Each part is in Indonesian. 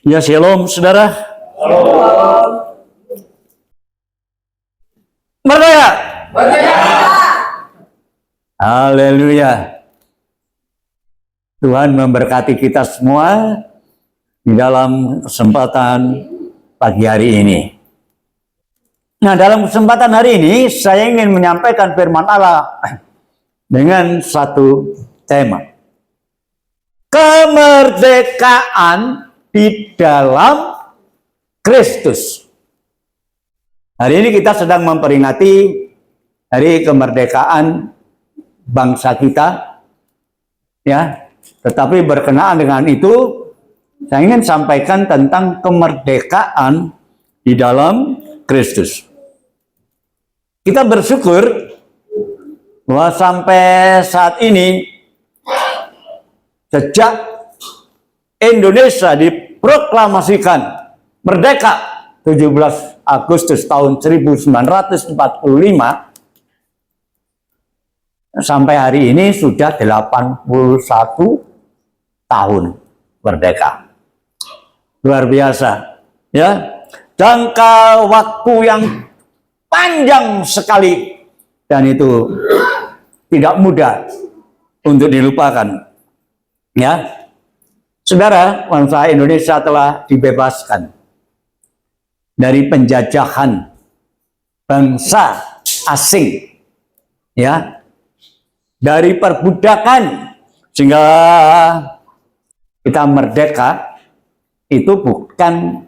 Ya, shalom saudara. Merdeka. Merdeka. Haleluya. Tuhan memberkati kita semua di dalam kesempatan pagi hari ini. Nah, dalam kesempatan hari ini saya ingin menyampaikan firman Allah dengan satu tema. Kemerdekaan di dalam Kristus. Hari ini kita sedang memperingati hari kemerdekaan bangsa kita, ya. Tetapi berkenaan dengan itu, saya ingin sampaikan tentang kemerdekaan di dalam Kristus. Kita bersyukur bahwa sampai saat ini, sejak Indonesia diproklamasikan merdeka 17 Agustus tahun 1945 sampai hari ini sudah 81 tahun merdeka. Luar biasa, ya. Jangka waktu yang panjang sekali dan itu tidak mudah untuk dilupakan. Ya. Saudara, bangsa Indonesia telah dibebaskan dari penjajahan bangsa asing, ya, dari perbudakan, sehingga kita merdeka itu bukan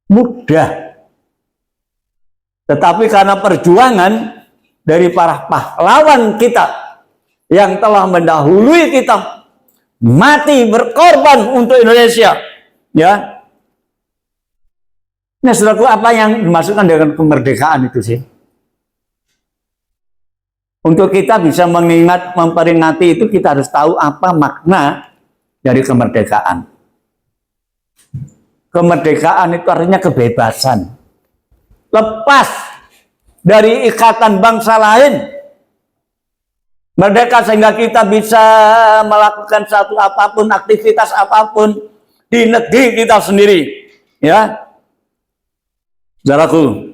mudah, tetapi karena perjuangan dari para pahlawan kita yang telah mendahului kita, mati berkorban untuk Indonesia, ya. Nah, saudaraku, apa yang dimaksudkan dengan kemerdekaan itu sih? Untuk kita bisa mengingat, memperingati itu, kita harus tahu apa makna dari kemerdekaan. Kemerdekaan itu artinya kebebasan, lepas dari ikatan bangsa lain. Merdeka sehingga kita bisa melakukan satu apapun, aktivitas apapun di negeri kita sendiri, ya, saudaraku.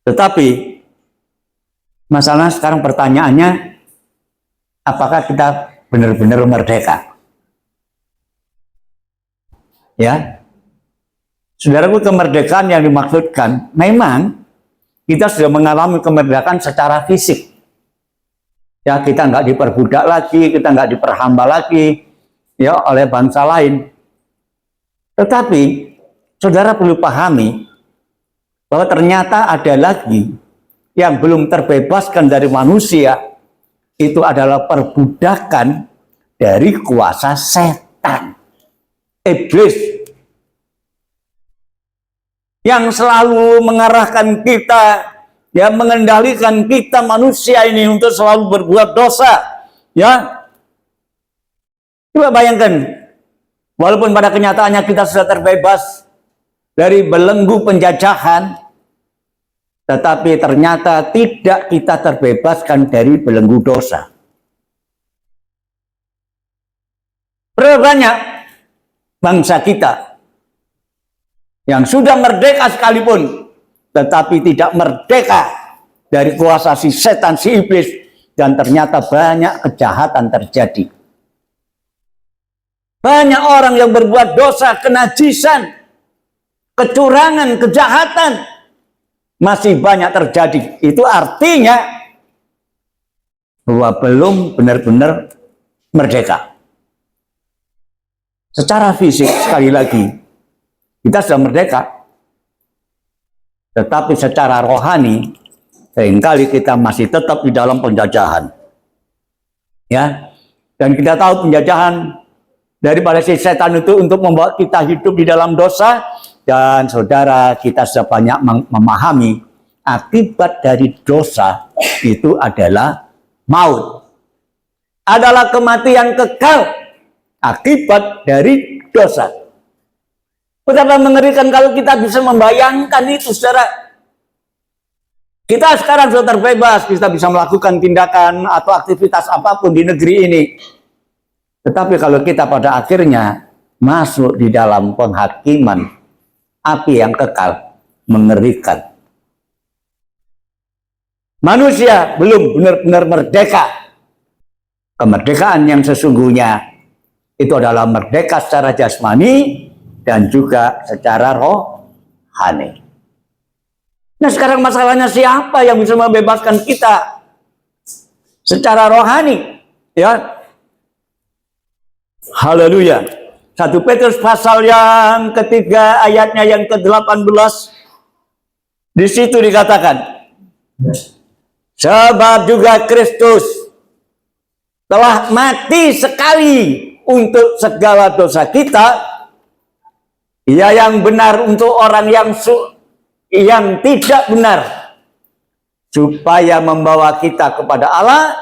Tetapi masalah sekarang pertanyaannya, apakah kita benar-benar merdeka? Ya, saudaraku, kemerdekaan yang dimaksudkan memang kita sudah mengalami kemerdekaan secara fisik. Ya, kita nggak diperbudak lagi, kita nggak diperhamba lagi, ya, oleh bangsa lain. Tetapi saudara perlu pahami bahwa ternyata ada lagi yang belum terbebaskan dari manusia, itu adalah perbudakan dari kuasa setan, iblis, yang selalu mengarahkan kita, ya, mengendalikan kita manusia ini untuk selalu berbuat dosa, ya. Coba bayangkan, walaupun pada kenyataannya kita sudah terbebas dari belenggu penjajahan, tetapi ternyata tidak kita terbebaskan dari belenggu dosa. Berapa banyak bangsa kita yang sudah merdeka sekalipun, tetapi tidak merdeka dari kuasa si setan, si iblis, dan ternyata banyak kejahatan terjadi. Banyak orang yang berbuat dosa, kenajisan, kecurangan, kejahatan masih banyak terjadi. Itu artinya bahwa belum benar-benar merdeka. Secara fisik, sekali lagi, kita sudah merdeka. Tetapi secara rohani, seringkali kita masih tetap di dalam penjajahan. Ya, dan kita tahu penjajahan daripada si setan itu untuk membawa kita hidup di dalam dosa. Dan saudara, kita sudah banyak memahami akibat dari dosa itu adalah maut. Adalah kematian kekal akibat dari dosa. Betapa mengerikan kalau kita bisa membayangkan itu, saudara. Kita sekarang sudah terbebas, kita bisa melakukan tindakan atau aktivitas apapun di negeri ini. Tetapi kalau kita pada akhirnya masuk di dalam penghakiman api yang kekal, mengerikan. Manusia belum benar-benar merdeka. Kemerdekaan yang sesungguhnya itu adalah merdeka secara jasmani dan juga secara rohani. Nah, sekarang masalahnya siapa yang bisa membebaskan kita secara rohani? Ya, haleluya. 1 Petrus pasal yang ketiga ayatnya yang ke-18, di situ dikatakan, sebab juga Kristus telah mati sekali untuk segala dosa kita, Ia yang benar untuk orang yang tidak benar, supaya membawa kita kepada Allah.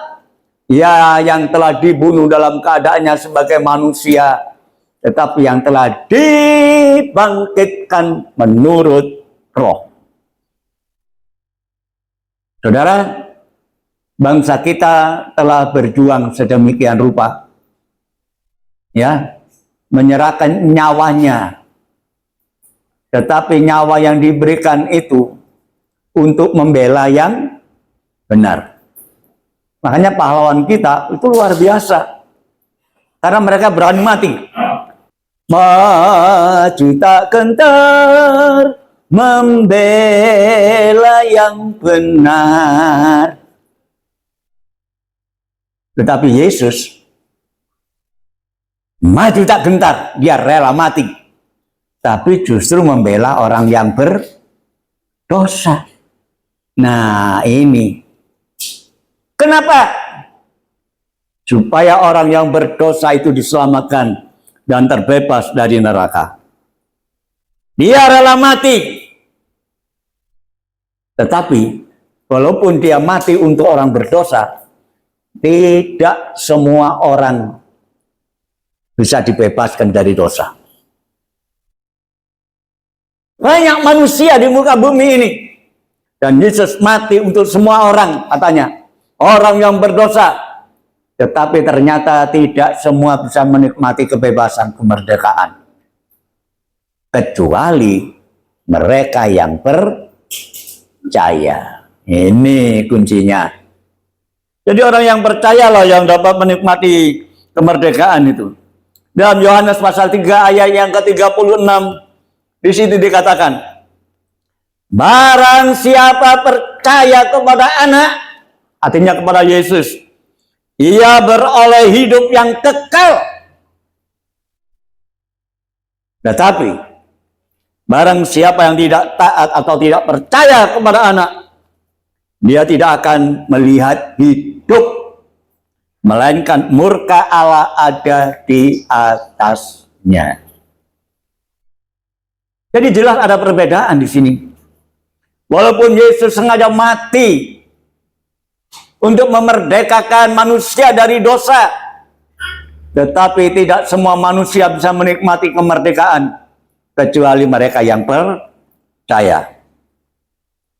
Ia yang telah dibunuh dalam keadaannya sebagai manusia, tetapi yang telah dibangkitkan menurut roh. Saudara, bangsa kita telah berjuang sedemikian rupa, ya, menyerahkan nyawanya, tetapi nyawa yang diberikan itu untuk membela yang benar. Makanya pahlawan kita itu luar biasa, karena mereka berani mati. Maju tak gentar membela yang benar. Tetapi Yesus maju tak gentar, dia rela mati, tapi justru membela orang yang berdosa. Nah, ini kenapa? Supaya orang yang berdosa itu diselamatkan dan terbebas dari neraka. Dia rela mati. Tetapi walaupun dia mati untuk orang berdosa, tidak semua orang bisa dibebaskan dari dosa. Banyak manusia di muka bumi ini, dan Yesus mati untuk semua orang, katanya. Orang yang berdosa, tetapi ternyata tidak semua bisa menikmati kebebasan, kemerdekaan, kecuali mereka yang percaya. Ini kuncinya. Jadi orang yang percaya lah yang dapat menikmati kemerdekaan itu. Dalam Yohanes pasal 3 ayat yang ke-36, di situ dikatakan, barang siapa percaya kepada Anak, artinya kepada Yesus, ia beroleh hidup yang kekal. Tetapi barang siapa yang tidak taat atau tidak percaya kepada Anak, dia tidak akan melihat hidup, melainkan murka Allah ada di atasnya. Jadi jelas ada perbedaan di sini. Walaupun Yesus sengaja mati untuk memerdekakan manusia dari dosa, tetapi tidak semua manusia bisa menikmati kemerdekaan kecuali mereka yang percaya.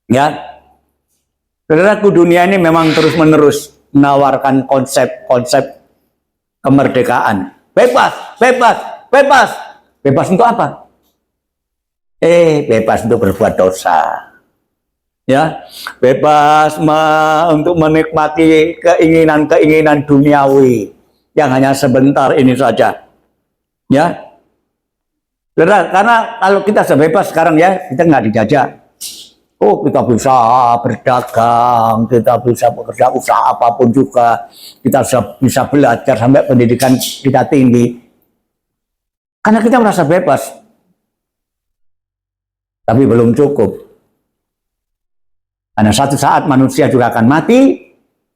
Ya, saudaraku, dunia ini memang terus-menerus menawarkan konsep-konsep kemerdekaan. Bebas, bebas, bebas. Bebas untuk apa? Bebas untuk berbuat dosa. Ya, bebas untuk menikmati keinginan-keinginan duniawi yang hanya sebentar ini saja. Ya. Karena kalau kita sebebas sekarang ya, kita nggak dijajah. Oh, kita bisa berdagang, kita bisa bekerja usaha apapun juga, kita bisa belajar sampai pendidikan kita tinggi. Karena kita merasa bebas. Tapi belum cukup. Karena satu saat manusia juga akan mati,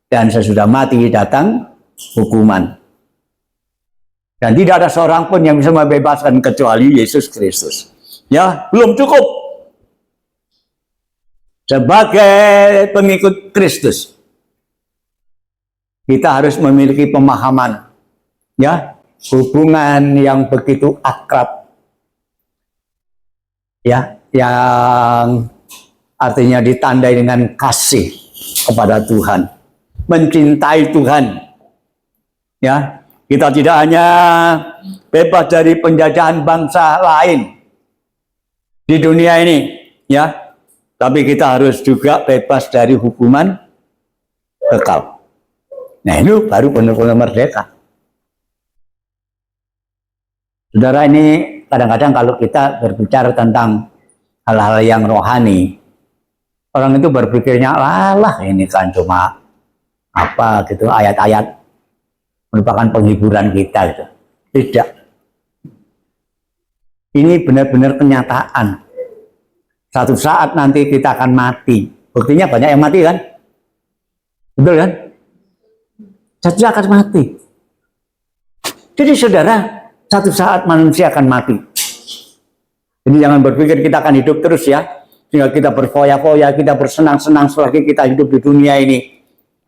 dan sesudah mati datang hukuman. Dan tidak ada seorang pun yang bisa membebaskan kecuali Yesus Kristus. Ya, belum cukup. Sebagai pengikut Kristus, kita harus memiliki pemahaman, ya, hubungan yang begitu akrab, ya, yang artinya ditandai dengan kasih kepada Tuhan, mencintai Tuhan, ya, Kita tidak hanya bebas dari penjajahan bangsa lain di dunia ini, ya, tapi kita harus juga bebas dari hukuman kekal. Nah, itu baru benar-benar merdeka. Saudara, ini kadang-kadang kalau kita berbicara tentang hal-hal yang rohani, orang itu berpikirnya, lah ini kan cuma apa gitu, ayat-ayat merupakan penghiburan kita gitu. Tidak. Ini benar-benar kenyataan. Satu saat nanti kita akan mati. Buktinya banyak yang mati kan? Betul kan? Satu saat akan mati. Jadi saudara, satu saat manusia akan mati. Jadi jangan berpikir kita akan hidup terus ya. Sehingga kita berfoya-foya, kita bersenang-senang selagi kita hidup di dunia ini.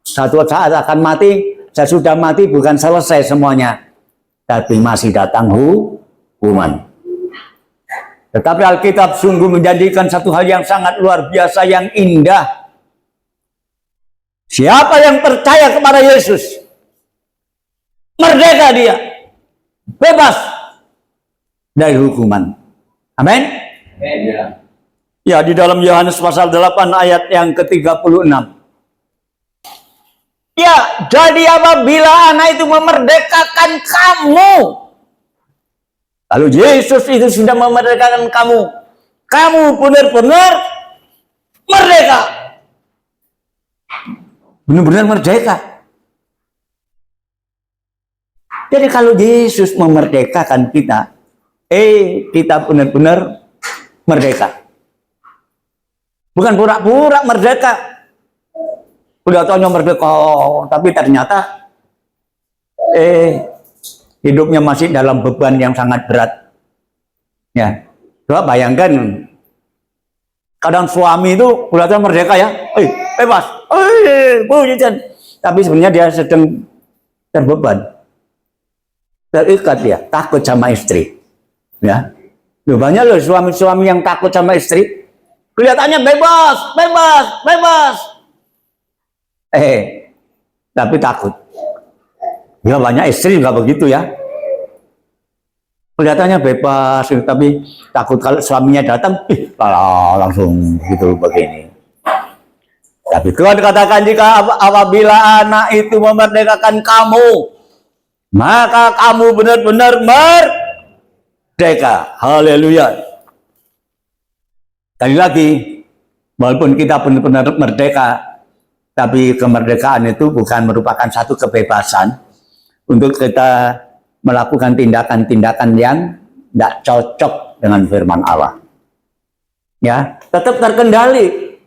Satu saat akan mati, saya sudah mati bukan selesai semuanya. Tapi masih datang hukuman. Tetapi Alkitab sungguh menjadikan satu hal yang sangat luar biasa, yang indah. Siapa yang percaya kepada Yesus, merdeka dia. Bebas dari hukuman. Amin. Ya, di dalam Yohanes pasal 8 ayat yang ke-36. Ya, jadi apabila Anak itu memerdekakan kamu, kalau Yesus itu sudah memerdekakan kamu, kamu benar-benar merdeka. Benar-benar merdeka. Jadi kalau Yesus memerdekakan kita, kita benar-benar merdeka. Bukan pura-pura merdeka. Kelihatannya merdeka, tapi ternyata hidupnya masih dalam beban yang sangat berat. Ya, coba bayangkan, kadang suami itu kelihatan merdeka ya, bebas, tapi sebenarnya dia sedang terbeban, terikat dia, takut sama istri. Ya, banyak loh suami-suami yang takut sama istri, kelihatannya bebas, tapi takut. Ya, banyak istri nggak begitu ya. Kelihatannya bebas, tapi takut kalau suaminya datang, langsung gitu begini. Tapi Tuhan katakan, jika apabila Anak itu memerdekakan kamu, maka kamu benar-benar merdeka. Haleluya. Sekali lagi, walaupun kita benar-benar merdeka, tapi kemerdekaan itu bukan merupakan satu kebebasan untuk kita melakukan tindakan-tindakan yang tidak cocok dengan firman Allah. Ya, tetap terkendali.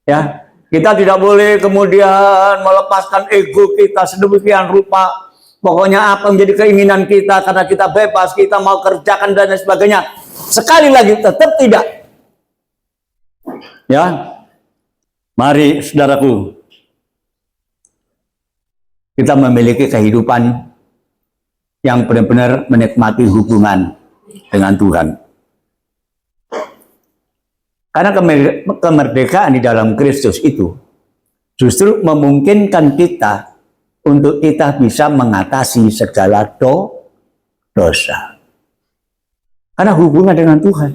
Ya, kita tidak boleh kemudian melepaskan ego kita sedemikian rupa. Pokoknya apa menjadi keinginan kita karena kita bebas, kita mau kerjakan dan sebagainya. Sekali lagi tetap tidak. Ya. Mari saudaraku, kita memiliki kehidupan yang benar-benar menikmati hubungan dengan Tuhan. Karena kemerdekaan di dalam Kristus itu justru memungkinkan kita untuk kita bisa mengatasi segala dosa. Karena hubungan dengan Tuhan.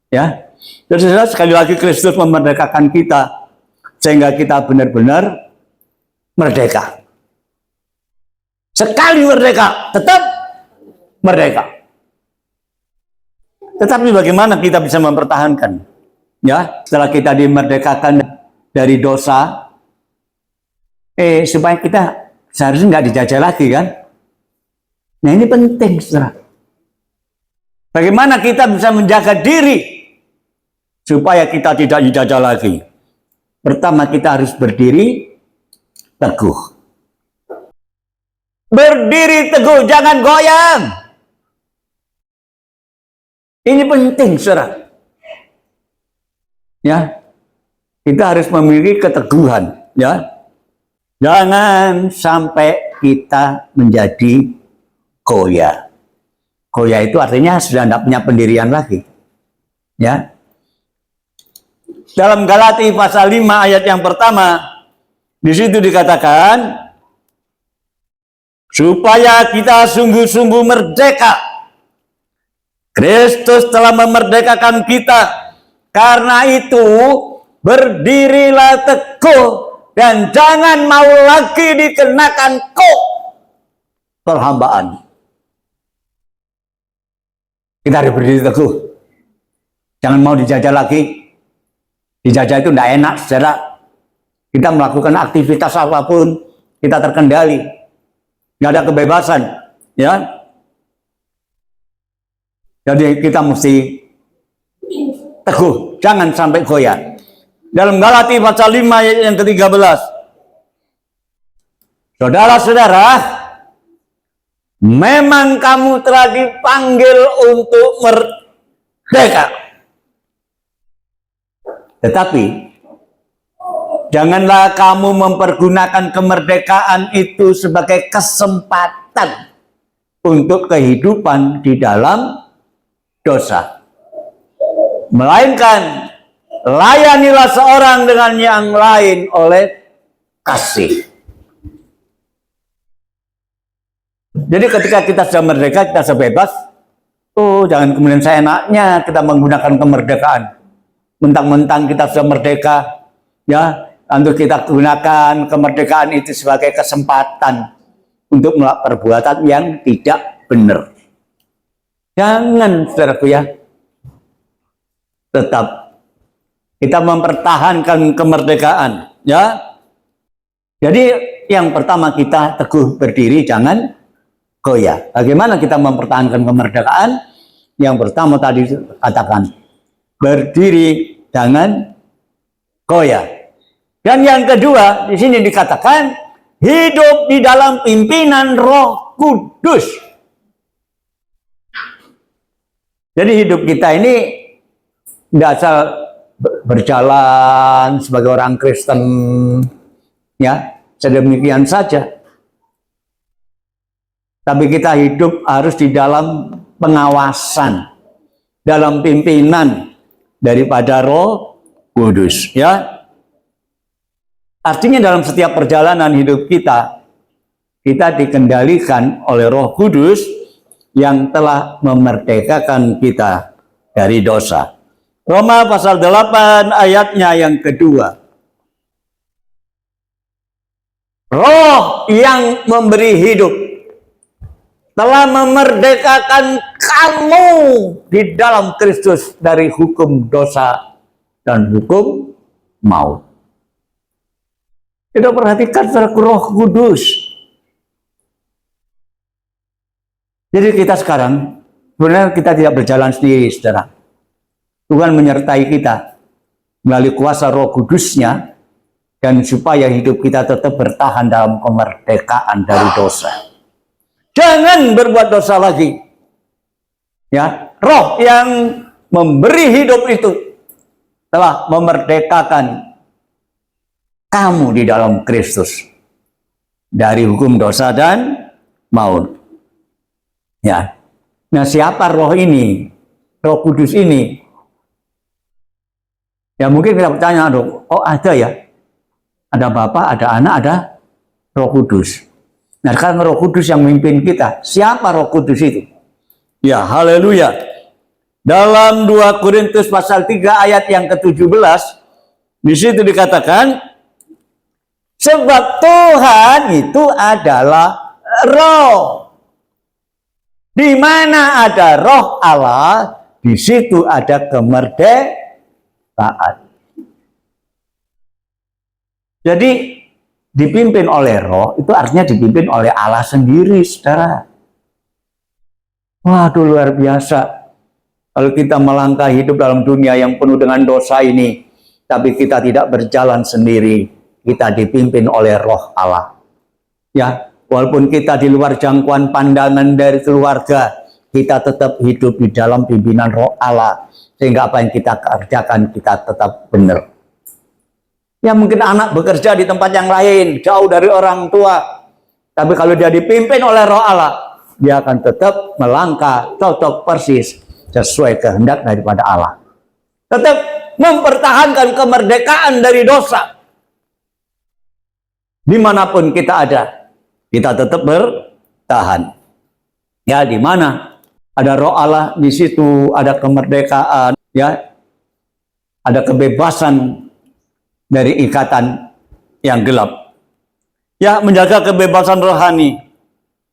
Ya. Jadi sekali lagi Kristus memerdekakan kita sehingga kita benar-benar merdeka. Sekali merdeka, tetap merdeka. Tetapi bagaimana kita bisa mempertahankan? Ya, setelah kita dimerdekakan dari dosa, supaya kita seharusnya nggak dijajah lagi kan? Nah, ini penting, saudara. Bagaimana kita bisa menjaga diri supaya kita tidak dijajah lagi? Pertama, kita harus berdiri teguh. Berdiri teguh, jangan goyang. Ini penting, saudara. Ya, kita harus memiliki keteguhan. Ya, jangan sampai kita menjadi goyah. Goyah itu artinya sudah tidak punya pendirian lagi. Ya. Dalam Galati pasal 5 ayat yang pertama, di situ dikatakan, supaya kita sungguh-sungguh merdeka. Kristus telah memerdekakan kita. Karena itu, berdirilah teguh dan jangan mau lagi dikenakan kok perhambaan. Kita harus berdiri teguh. Jangan mau dijajah lagi. Dijajah itu tidak enak, saudara. Kita melakukan aktivitas apapun, kita terkendali. Tidak ada kebebasan. Ya. Jadi kita mesti teguh. Jangan sampai goyah. Dalam Galati pasal 5 ayat yang ke-13. Saudara-saudara, memang kamu telah dipanggil untuk merdeka. Tetapi, janganlah kamu mempergunakan kemerdekaan itu sebagai kesempatan untuk kehidupan di dalam dosa. Melainkan, layanilah seorang dengan yang lain oleh kasih. Jadi ketika kita sudah merdeka, kita sudah bebas, jangan kemudian seenaknya kita menggunakan kemerdekaan. Mentang-mentang kita sudah merdeka, ya, untuk kita gunakan kemerdekaan itu sebagai kesempatan untuk melakukan perbuatan yang tidak benar. Jangan, saudaraku ya. Tetap kita mempertahankan kemerdekaan, ya. Jadi yang pertama kita teguh berdiri, jangan goyah. Bagaimana kita mempertahankan kemerdekaan? Yang pertama tadi katakan, berdiri jangan goyah. Dan yang kedua di sini dikatakan hidup di dalam pimpinan Roh Kudus. Jadi hidup kita ini tidak asal berjalan sebagai orang Kristen, ya, sedemikian saja. Tapi kita hidup harus di dalam pengawasan, dalam pimpinan daripada Roh Kudus, ya. Artinya dalam setiap perjalanan hidup kita dikendalikan oleh Roh Kudus yang telah memerdekakan kita dari dosa. Roma pasal 8 ayatnya yang kedua. Roh yang memberi hidup telah memerdekakan kamu di dalam Kristus dari hukum dosa dan hukum maut. Kita perhatikan Roh Kudus. Jadi kita sekarang, sebenarnya kita tidak berjalan sendiri, saudara. Tuhan menyertai kita melalui kuasa Roh Kudus-Nya, dan supaya hidup kita tetap bertahan dalam kemerdekaan dari dosa. Jangan berbuat dosa lagi. Ya, Roh yang memberi hidup itu telah memerdekakan kamu di dalam Kristus dari hukum dosa dan maut. Ya. Nah, siapa Roh ini? Roh Kudus ini? Ya mungkin kita bertanya, oh ada ya? Ada Bapa, ada Anak, ada Roh Kudus. Nah, sekarang Roh Kudus yang memimpin kita. Siapa Roh Kudus itu? Ya, haleluya. Dalam 2 Korintus pasal 3 ayat yang ke-17, di situ dikatakan, sebab Tuhan itu adalah Roh. Di mana ada Roh Allah, di situ ada kemerdekaan. Jadi dipimpin oleh Roh itu artinya dipimpin oleh Allah sendiri, saudara. Waduh, luar biasa. Kalau kita melangkah hidup dalam dunia yang penuh dengan dosa ini, tapi kita tidak berjalan sendiri, kita dipimpin oleh Roh Allah. Ya, walaupun kita di luar jangkauan pandangan dari keluarga, kita tetap hidup di dalam pimpinan Roh Allah, sehingga apa yang kita kerjakan kita tetap benar. Ya mungkin anak bekerja di tempat yang lain, jauh dari orang tua. Tapi kalau dia dipimpin oleh Roh Allah, dia akan tetap melangkah cocok persis sesuai kehendak daripada Allah. Tetap mempertahankan kemerdekaan dari dosa. Dimanapun kita ada, kita tetap bertahan. Ya, di mana ada roh Allah, di situ ada kemerdekaan, ya, ada kebebasan dari ikatan yang gelap. Ya, menjaga kebebasan rohani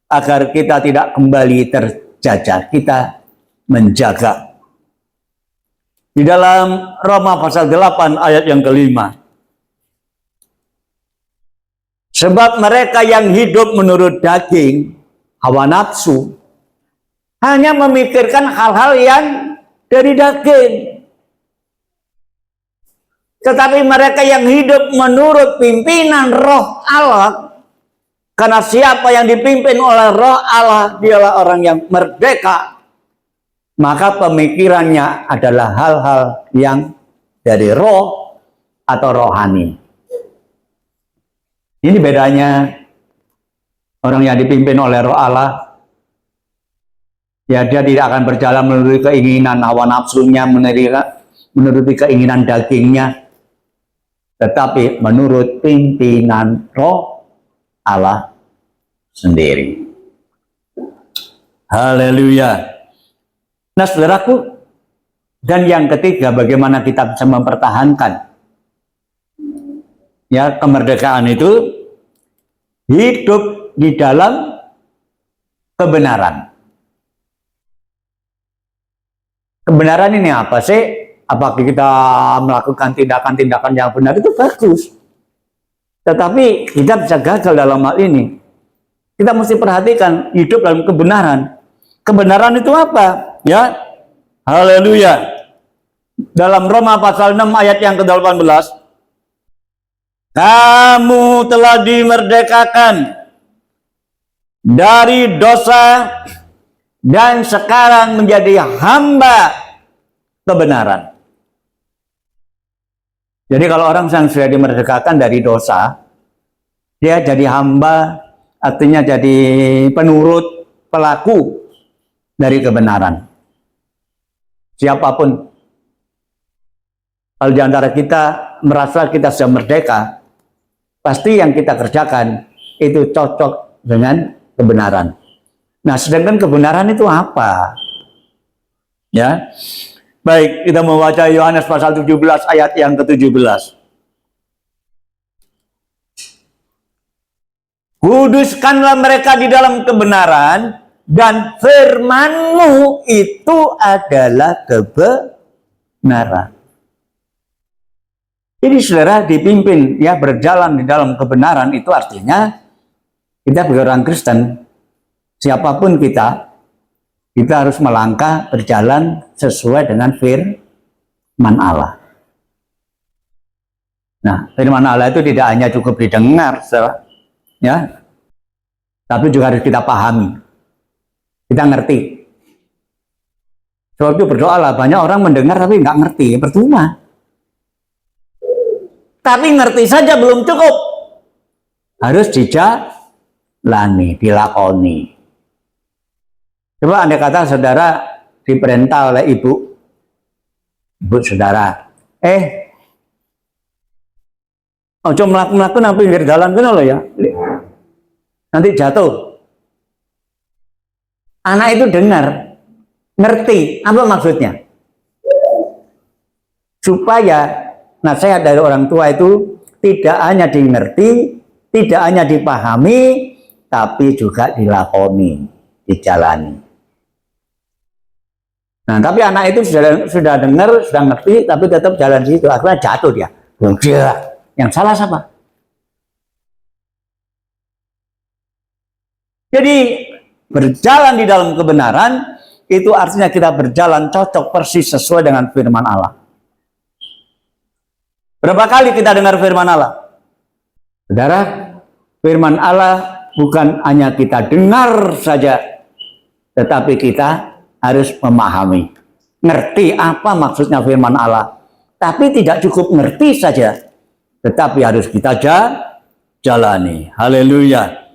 agar kita tidak kembali terjajah. Kita menjaga. Di dalam Roma pasal 8 ayat yang kelima. Sebab mereka yang hidup menurut daging, hawa nafsu, hanya memikirkan hal-hal yang dari daging. Tetapi mereka yang hidup menurut pimpinan roh Allah, karena siapa yang dipimpin oleh roh Allah, dialah orang yang merdeka. Maka pemikirannya adalah hal-hal yang dari roh atau rohani. Ini bedanya orang yang dipimpin oleh roh Allah. Ya, dia tidak akan berjalan menuruti keinginan hawa nafsunya, menuruti keinginan dagingnya, tetapi menurut pimpinan roh Allah sendiri. Haleluya. Nah, saudaraku, dan yang ketiga, bagaimana kita bisa mempertahankan ya kemerdekaan itu? Hidup di dalam kebenaran. Kebenaran ini apa sih? Apakah kita melakukan tindakan-tindakan yang benar? Itu bagus. Tetapi kita bisa gagal dalam hal ini. Kita mesti perhatikan hidup dalam kebenaran. Kebenaran itu apa? Ya, haleluya. Dalam Roma pasal 6 ayat yang ke-18, kamu telah dimerdekakan dari dosa dan sekarang menjadi hamba kebenaran. Jadi kalau orang yang sudah dimerdekakan dari dosa, dia jadi hamba, artinya jadi penurut, pelaku dari kebenaran. Siapapun, kalau di antara kita merasa kita sudah merdeka, pasti yang kita kerjakan itu cocok dengan kebenaran. Nah, sedangkan kebenaran itu apa? Ya, baik, kita membaca Yohanes pasal 17 ayat yang ke-17. Kuduskanlah mereka di dalam kebenaran, dan firman-Mu itu adalah kebenaran. Jadi saudara dipimpin, ya, berjalan di dalam kebenaran, itu artinya kita sebagai orang Kristen, siapapun kita harus melangkah berjalan sesuai dengan firman Allah. Nah, firman Allah itu tidak hanya cukup didengar, saudara, ya, tapi juga harus kita pahami, kita ngerti. Sebab itu berdoalah, banyak orang mendengar tapi nggak ngerti, percuma. Tapi ngerti saja belum cukup, harus dijalani, dilakoni. Coba andai kata saudara diperintah oleh ibu saudara, ojo melakukan apa pinggir jalan kan lo ya, nanti jatuh. Anak itu dengar, ngerti apa maksudnya, supaya nasihat dari orang tua itu tidak hanya dimengerti, tidak hanya dipahami, tapi juga dilakoni, dijalani. Nah, tapi anak itu sudah dengar, sudah ngerti, tapi tetap jalan situ, akhirnya jatuh dia. Yang salah siapa? Jadi berjalan di dalam kebenaran itu artinya kita berjalan cocok persis sesuai dengan firman Allah. Berapa kali kita dengar firman Allah? Saudara, firman Allah bukan hanya kita dengar saja, tetapi kita harus memahami. Ngerti apa maksudnya firman Allah. Tapi tidak cukup ngerti saja, tetapi harus kita jalani. Haleluya.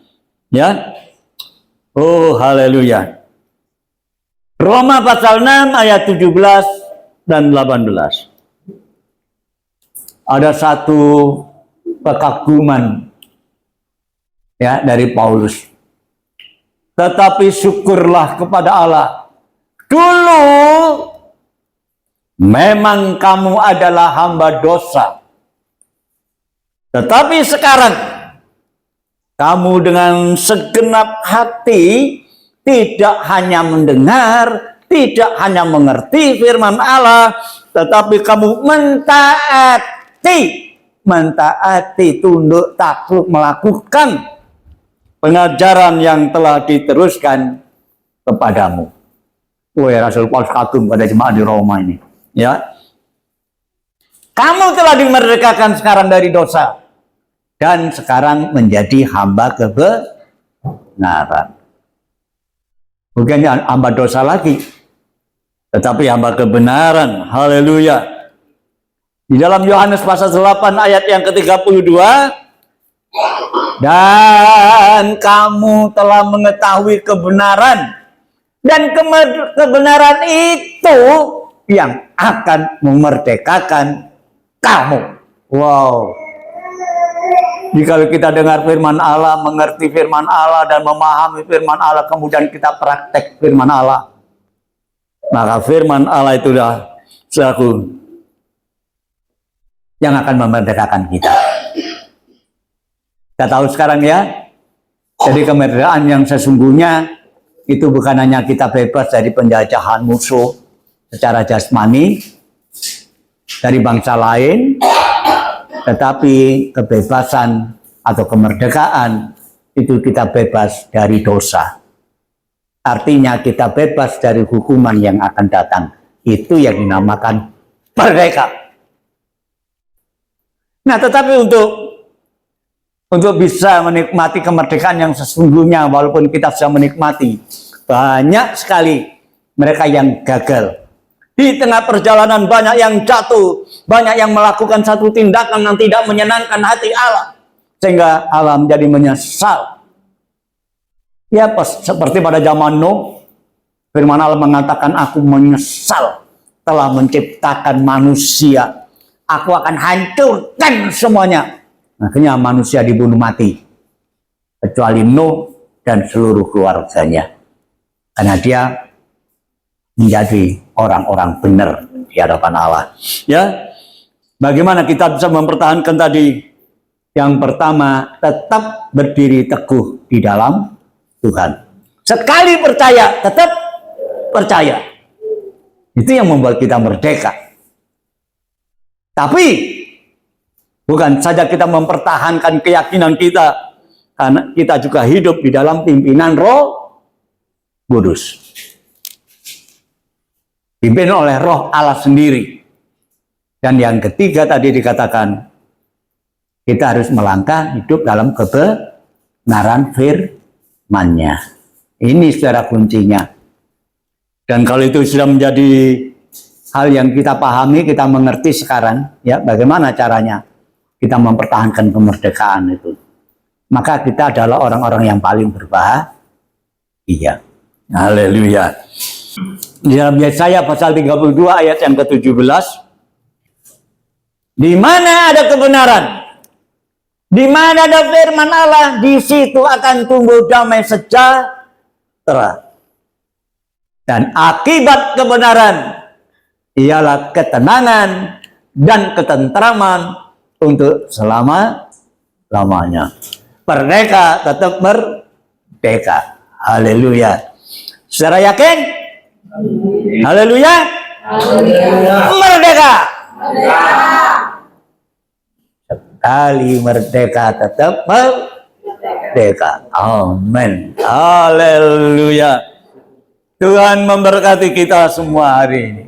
Ya. Oh, haleluya. Roma pasal 6 ayat 17 dan 18. Ada satu kekaguman ya dari Paulus. Tetapi syukurlah kepada Allah. Dulu memang kamu adalah hamba dosa. Tetapi sekarang kamu dengan segenap hati tidak hanya mendengar, tidak hanya mengerti firman Allah, tetapi kamu mentaati, tunduk takluk melakukan pengajaran yang telah diteruskan kepadamu. Wah, Rasul Paulus kagum pada jemaat di Roma ini. Ya, kamu telah dimerdekakan sekarang dari dosa dan sekarang menjadi hamba kebenaran. Bukan hamba dosa lagi, tetapi hamba kebenaran. Haleluya. Di dalam Yohanes pasal 8 ayat yang ke-32, dan kamu telah mengetahui kebenaran, dan kebenaran itu yang akan memerdekakan kamu. Wow. Jika kita dengar firman Allah, mengerti firman Allah, dan memahami firman Allah, kemudian kita praktek firman Allah, maka firman Allah itulah selaku yang akan memerdekakan kita. Kita tahu sekarang ya, jadi kemerdekaan yang sesungguhnya itu bukan hanya kita bebas dari penjajahan musuh secara jasmani dari bangsa lain, tetapi kebebasan atau kemerdekaan itu kita bebas dari dosa. Artinya kita bebas dari hukuman yang akan datang. Itu yang dinamakan merdeka. Nah, tetapi untuk bisa menikmati kemerdekaan yang sesungguhnya, walaupun kita sudah menikmati, banyak sekali mereka yang gagal. Di tengah perjalanan banyak yang jatuh, banyak yang melakukan satu tindakan yang tidak menyenangkan hati Allah, sehingga Allah menjadi menyesal. Ya, seperti pada zaman Nuh, firman Allah mengatakan, aku menyesal telah menciptakan manusia. Aku akan hancurkan semuanya. Akhirnya manusia dibunuh mati, kecuali Nuh dan seluruh keluarganya, karena dia menjadi orang-orang benar di hadapan Allah. Ya, bagaimana kita bisa mempertahankan tadi? Yang pertama, tetap berdiri teguh di dalam Tuhan. Sekali percaya, tetap percaya. Itu yang membuat kita merdeka. Tapi bukan saja kita mempertahankan keyakinan kita, karena kita juga hidup di dalam pimpinan Roh Kudus. Dipimpin oleh Roh Allah sendiri. Dan yang ketiga tadi dikatakan, kita harus melangkah hidup dalam kebenaran firman-Nya. Ini saudara kuncinya. Dan kalau itu sudah menjadi hal yang kita pahami, kita mengerti sekarang, ya bagaimana caranya kita mempertahankan kemerdekaan itu, maka kita adalah orang-orang yang paling berbahagia. Haleluya. Di dalam Yesaya pasal 32 ayat yang ke-17, di mana ada kebenaran, di mana ada firman Allah, di situ akan tumbuh damai sejahtera. Dan akibat kebenaran ialah ketenangan dan ketentraman untuk selama-lamanya. Merdeka, tetap merdeka. Haleluya. Saudara yakin? Haleluya. Merdeka. Sekali merdeka, tetap merdeka. Amin. Haleluya. Tuhan memberkati kita semua hari ini.